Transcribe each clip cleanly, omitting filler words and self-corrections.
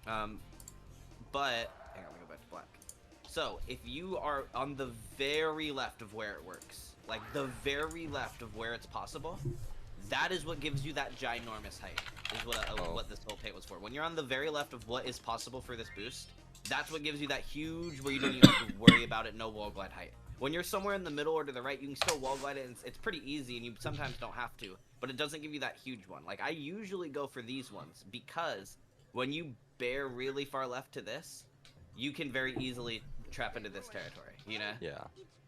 Um, but hang on, let me go back to black. So if you are on the very left of where it works, like the very left of where it's possible, that is what gives you that ginormous height. Is what this whole paint was for. When you're on the very left of what is possible for this boost, that's what gives you that huge where you don't even have to worry about it. No wall glide height. When you're somewhere in the middle or to the right, you can still wall glide it. And it's pretty easy, and you sometimes don't have to. But it doesn't give you that huge one. Like I usually go for these ones because when you bear really far left to this, you can very easily trap into this territory. You know? Yeah.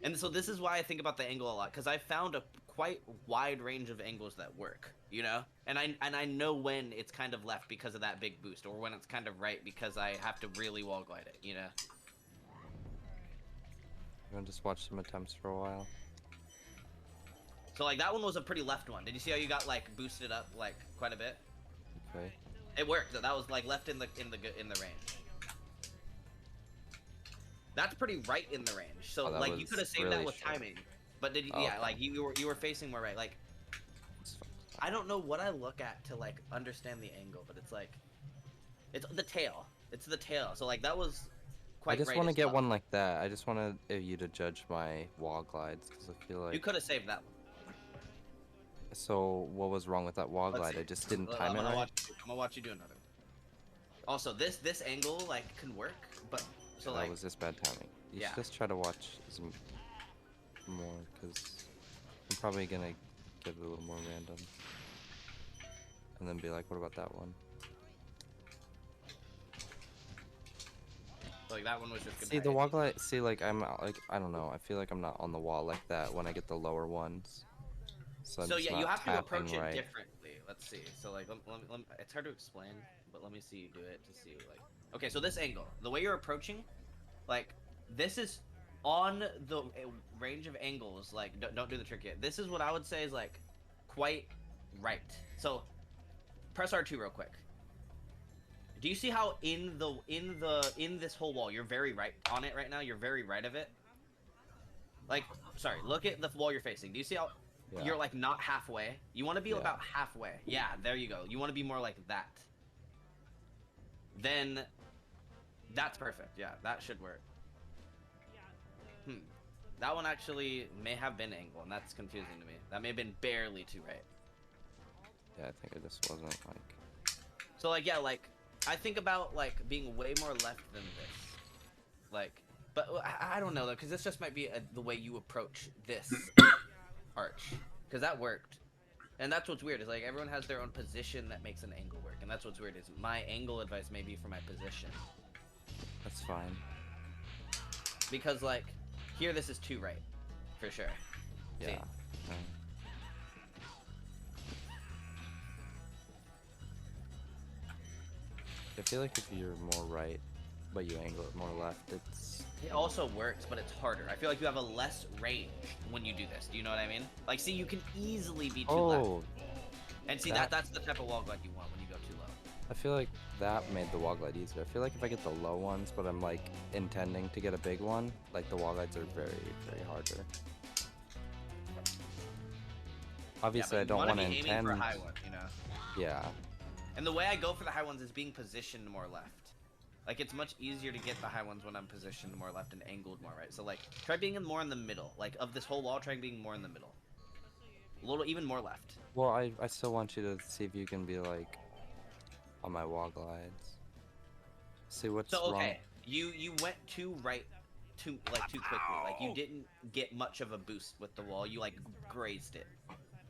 And so this is why I think about the angle a lot, because I found a quite wide range of angles that work, you know? And I know when it's kind of left because of that big boost, or when it's kind of right because I have to really wall glide it, you know? I'm gonna just watch some attempts for a while. So like that one was a pretty left one. Did you see how you got like boosted up like quite a bit? Okay. It worked. That was like left in the range. That's pretty right in the range. So like you could have saved really that with short. timing. But did you, Oh, yeah, okay. like you were facing more right. Like I don't know what I look at to like understand the angle, but it's like it's the tail. It's the tail. So like that was quite I just right want to as get well. one like that. I just wanted you to judge my wall glides because I feel like. You could have saved that one. So what was wrong with that wall Let's glide? see. I just didn't I'm time it gonna right. watch you do another. Also, this angle like can work, but so That like was just bad timing. You yeah. should just try to watch some more because I'm probably gonna give it a little more random, and then be like, what about that one? So, like that one was just good See the height. wall glide. See, like I'm like I don't know. I feel like I'm not on the wall like that when I get the lower ones. So I'm So just yeah, you not have to tapping approach it right. differently. Let's see. So like, it's hard to explain, but let me see you do it to see like. Okay, so this angle, the way you're approaching, like this is on the range of angles. Like, don't do the trick yet. This is what I would say is like quite right. So press R2 real quick. Do you see how in this whole wall, you're very right on it right now? You're very right of it. Like, sorry, look at the wall you're facing. Do you see how Yeah. you're like not halfway? You want to be Yeah. about halfway. Yeah, there you go. You want to be more like that. Then that's perfect. Yeah, that should work. That one actually may have been angle, and that's confusing to me. That may have been barely too right. Yeah, I think it just wasn't like. So like, yeah, like I think about like being way more left than this. Like, but I don't know though, because this just might be the way you approach this arch, because that worked. And that's what's weird is like everyone has their own position that makes an angle work, and that's what's weird is my angle advice may be for my position. That's fine. Because like here this is too right, for sure. Yeah. See? Okay. I feel like if you're more right, but you angle it more left, It also works, but it's harder. I feel like you have a less range when you do this. Do you know what I mean? Like, see, you can easily be too left. Oh, And see, that's the type of wall glide you want when you go too low. I feel like that made the wall glide easier. I feel like if I get the low ones, but I'm like intending to get a big one, like the wall glides are very, very harder. Obviously, Yeah, I don't want to be intend. aiming for a high one, you know? Yeah. And the way I go for the high ones is being positioned more left. Like, it's much easier to get the high ones when I'm positioned more left and angled more right. So, like, try being more in the middle. Like, of this whole wall, try being more in the middle. A little, even more left. Well, I still want you to see if you can be like on my wall glides. See what's So, okay, wrong. you went too right, too quickly. Like, you didn't get much of a boost with the wall. You, like, grazed it.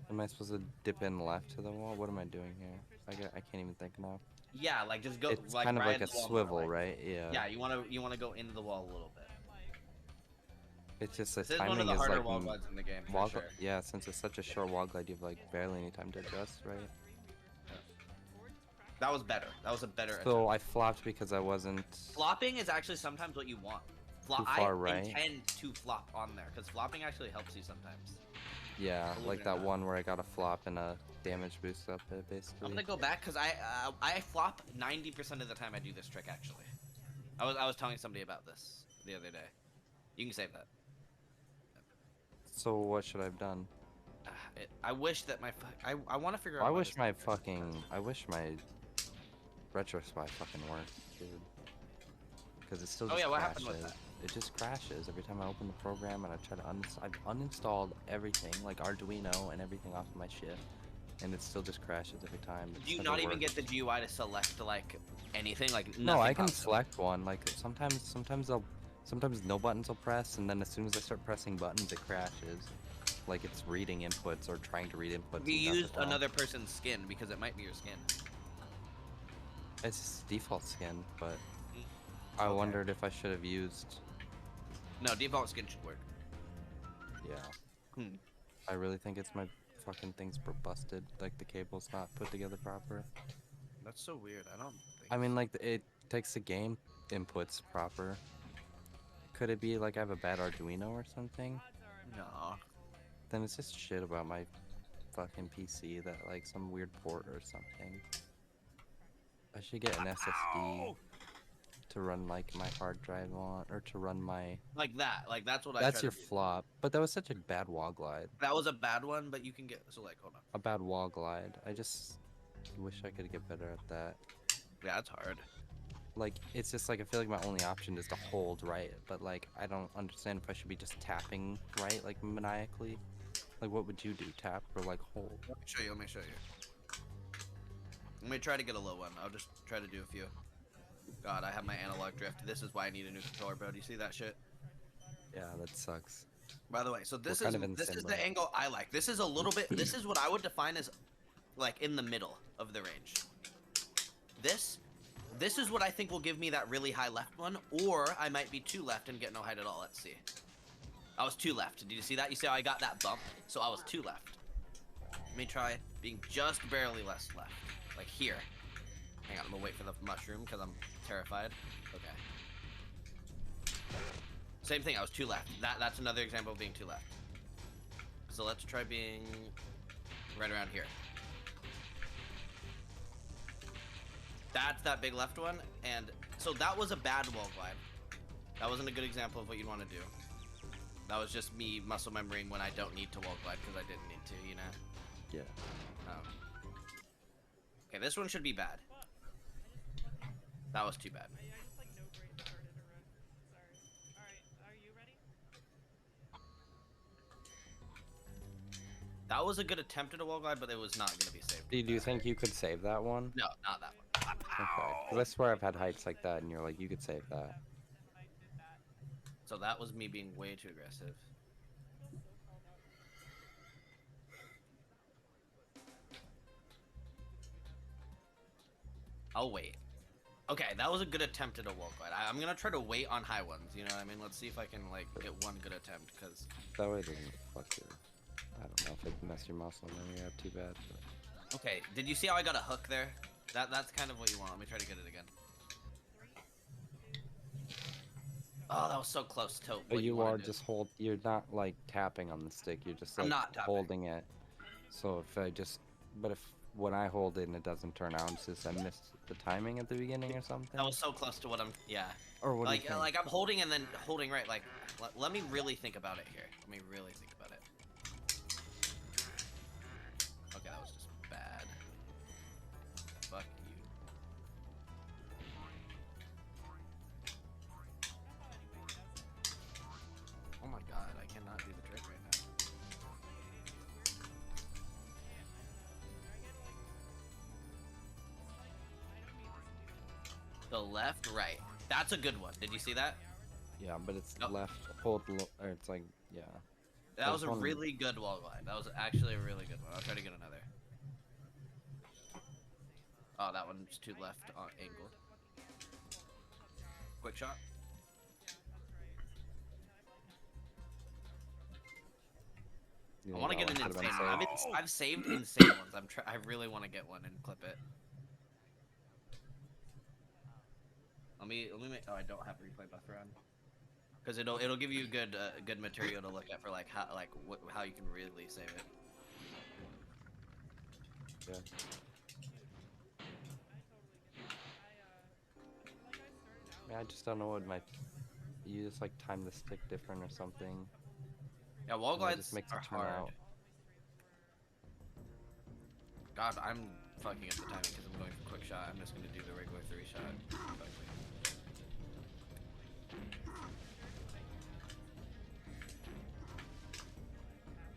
Am I supposed to dip in left to the wall? What am I doing here? I can't even think now. Yeah, like, just go, It's like, kind of like ride a the wall swivel, more, like, right? Yeah. yeah, you wanna go into the wall a little bit. It's just the This is one of timing the is harder like wall glides in the game, for wall sure. yeah, since it's such a short wall glide, you've like barely any time to adjust, right? That was better. That was a better So attempt. I flopped because I wasn't Flopping is actually sometimes what you want. too far I right. intend to flop on there, because flopping actually helps you sometimes. Yeah, Believe like it or that not. one where I got a flop and a damage boost up it basically. I'm gonna go back, because I flop 90% of the time I do this trick, actually. I was telling somebody about this the other day. You can save that. So what should I have done? I wish that my... I want to figure out I why wish this my thing works. fucking I wish my Retro Spy fucking works, dude. Because it still Oh just yeah, what crashes. happened with that? It just crashes every time I open the program and I try to I've uninstalled everything, like Arduino and everything off of my shit, and it still just crashes every time. It Do you just not never even works. get the GUI to select like anything? Like No, nothing I can pops up? select one. Like sometimes no buttons will press, and then as soon as I start pressing buttons, it crashes. Like it's reading inputs or trying to read Have inputs you and does it used wrong. another person's skin? Because it might be your skin. It's just default skin, but Mm, I okay. wondered if I should have used. No, default skin should work. Yeah, Hmm. I really think it's my fucking thing's busted. Like the cable's not put together proper. That's so weird. I don't think I mean, so. like it takes the game inputs proper. Could it be like I have a bad Arduino or something? No. Then it's just shit about my fucking PC that like some weird port or something. I should get an SSD to run like my hard drive on, or to run my. Like that. Like that's what I try That's to your do. flop. But that was such a bad wall glide. That was a bad one, but you can get so like hold on. A bad wall glide. I just wish I could get better at that. Yeah, it's hard. Like it's just like I feel like my only option is to hold right, but like I don't understand if I should be just tapping right, like maniacally. Like what would you do? Tap or like hold? Let me show you. Let me show you. Let me try to get a low one. I'll just try to do a few. God, I have my analog drift. This is why I need a new controller, bro. Do you see that shit? Yeah, that sucks. By the way, so We're kind of in the this same is boat. the angle I like. This is a little bit. This is what I would define as like in the middle of the range. This this is what I think will give me that really high left one, or I might be too left and get no height at all. Let's see. I was too left. Did you see that? You see how I got that bump? So I was too left. Let me try being just barely less left. Like here. Hang on, I'm gonna wait for the mushroom because I'm terrified. Okay. Same thing, I was too left. That's another example of being too left. So let's try being right around here. That's that big left one, and so that was a bad wall glide. That wasn't a good example of what you'd want to do. That was just me muscle memorying when I don't need to wall glide because I didn't need to, you know? Yeah. Okay, this one should be bad. That was too bad. That was a good attempt at a wall glide, but it was not going to be saved. Do you think you could save that one? No, not that one. Okay. 'Cause I swear I've had heights like that, and you're like, you could save that. So that was me being way too aggressive. I'll wait. Okay, that was a good attempt at a wall glide. I'm gonna try to wait on high ones, you know what I mean? Let's see if I can, like, get one good attempt, because... That way it doesn't fuck your. I don't know if it messed your muscle memory up too bad, but. Okay, did you see how I got a hook there? That's kind of what you want. Let me try to get it again. Oh, that was so close to what But you you are wanted to do. just you're not like tapping on the stick, you're just I'm like not tapping. holding it. So but if when I hold it and it doesn't turn out, it's just I missed the timing at the beginning or something? That was so close to what I'm, yeah. Or what do you think? Like I'm holding and then holding right, like, let me really think about it here. Let me really think about it. Okay, that was just bad. Fuck you. Oh my god, I cannot do the trick right now. The left, right. That's a good one. Did you see that? Yeah, but it's Nope. left or it's like, yeah. That was a one- really good wall glide. That was actually a really good one. I'll try to get another. Oh, that one's too left angle. Quick shot. You I think want to that get an one could've insane been one. saved? I've saved insane ones. I really want to get one and clip it. Let me make. Oh, I don't have replay buffer on. Because it'll give you good material to look at for like how you can really save it. Yeah. I just don't know what you just like time the stick different or something. Yeah, wall And that glides just makes are it turn hard. out. God, I'm fucking up the timing because I'm going for quick shot. I'm just gonna do the regular 3-shot.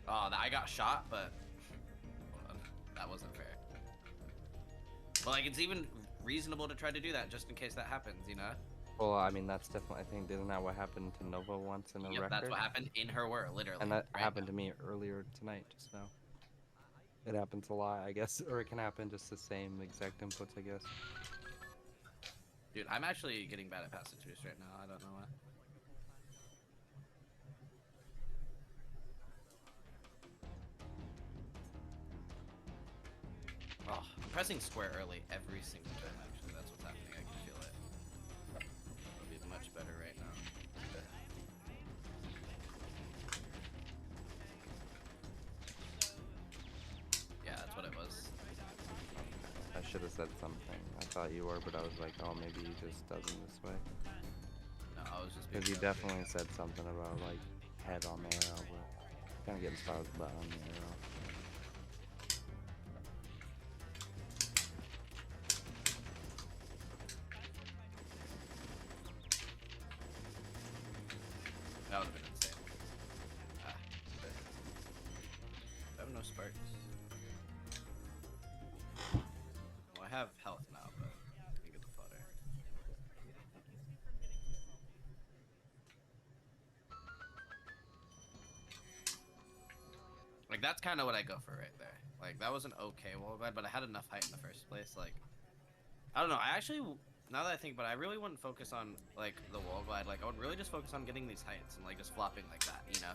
Oh, I got shot, but hold on. That wasn't fair. But like, it's even reasonable to try to do that just in case that happens, you know? Well, I mean, that's definitely, I think, isn't that what happened to Nova once in a Yep, record? that's what happened in her world, literally. And that right happened now. to me earlier tonight, just now. It happens a lot, I guess, or it can happen just the same exact inputs, I guess. Dude, I'm actually getting bad at passage boost right now. I don't know why. Oh, I'm pressing square early every single time, actually. That's what's happening. I can feel it. It'll be much better right now. Yeah, that's what it was. I should have said something. I thought you were, but I was like, oh, maybe he just does it this way. No, I was just being Because you dumb. definitely said something about, like, head on the arrow, but kind of getting Spyro's butt on the arrow. That would have been insane. Ah, but I have no sparks. Well, I have health now, but I can get the fodder. Like, that's kind of what I go for right there. Like, that was an okay wall glide, but I had enough height in the first place. Like, I don't know. I actually, now that I think about it, I really wouldn't focus on, like, the wall glide. Like, I would really just focus on getting these heights and, like, just flopping like that, you know?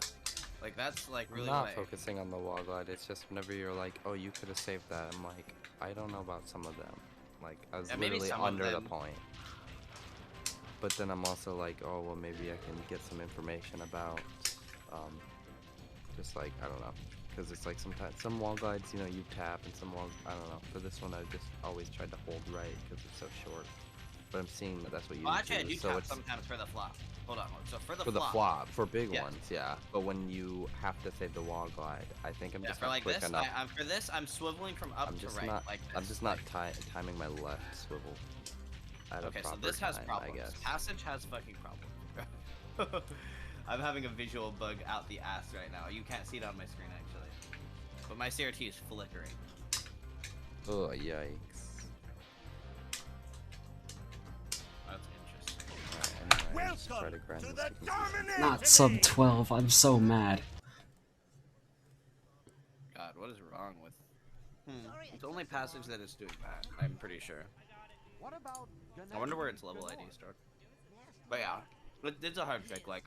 Like, that's, like, really I'm not what I... focusing on the wall glide, it's just whenever you're like, oh, you could have saved that, I'm like, I don't know about some of them. Like, I was Yeah, maybe literally some of under the them. point. But then I'm also like, oh, well, maybe I can get some information about, just like, I don't know. Because it's like sometimes, some wall glides, you know, you tap, and some walls, I don't know. For this one, I just always tried to hold right, because it's so short. But I'm seeing that that's what you Well, do, actually, I do so tap it's sometimes for the flop. Hold on. So for the for the flop... flop, for big Yeah. ones, yeah. But when you have to save the wall glide, I think I'm Yeah, just for not like quick this, enough. for this, I'm swiveling from up I'm to just right, not. like this. I'm just not timing my left swivel at a Okay, so proper this has time, problems. I guess. Passage has fucking problems. I'm having a visual bug out the ass right now. You can't see it on my screen, actually. But my CRT is flickering. Oh, yikes. That's interesting. Alright, anyway, just try to grind this to consistency. Not sub 12. I'm so mad. God, what is wrong with... It's only passage that is doing that, I'm pretty sure. I wonder where its level ID is stored. But yeah, it's a hard trick, like...